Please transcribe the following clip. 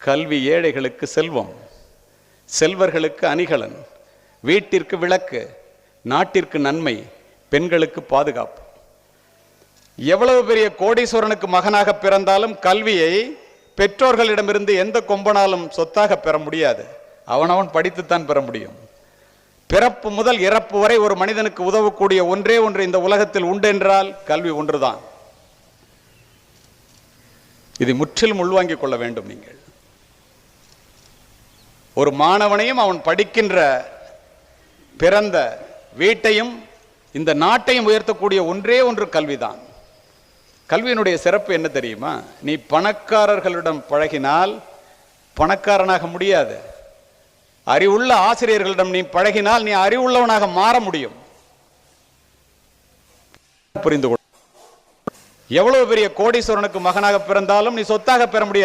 கல்வி ஏழைகளுக்கு செல்வம், செல்வர்களுக்கு அணிகலன், வீட்டிற்கு விளக்கு, நாட்டிற்கு நன்மை, பெண்களுக்கு பாதுகாப்பு. எவ்வளவு பெரிய கோடீஸ்வரனுக்கு மகனாக பிறந்தாலும் கல்வியை பெற்றோர்களிடமிருந்து எந்த கொம்பனாலும் சொத்தாக பெற முடியாது. அவனவன் படித்துத்தான் பெற முடியும். பிறப்பு முதல் இறப்பு வரை ஒரு மனிதனுக்கு உதவக்கூடிய ஒன்றே ஒன்று இந்த உலகத்தில் உண்டென்றால் கல்வி ஒன்றுதான். இதை முற்றிலும் உள்வாங்கிக் கொள்ள வேண்டும். நீங்கள் ஒரு மாணவனையும் அவன் படிக்கின்ற பிறந்த வீட்டையும் இந்த நாட்டையும் உயர்த்தக்கூடிய ஒன்றே ஒன்று கல்விதான். கல்வியினுடைய சிறப்பு என்ன தெரியுமா? நீ பணக்காரர்களிடம் பழகினால் பணக்காரனாக முடியாது. அறிவுள்ள ஆசிரியர்களிடம் நீ பழகினால் நீ அறிவுள்ளவனாக மாற முடியும். புரிந்து கொள். எவ்வளவு பெரிய கோடீஸ்வரனுக்கு மகனாக பிறந்தாலும் நீ சொத்தாக பெற முடியாது.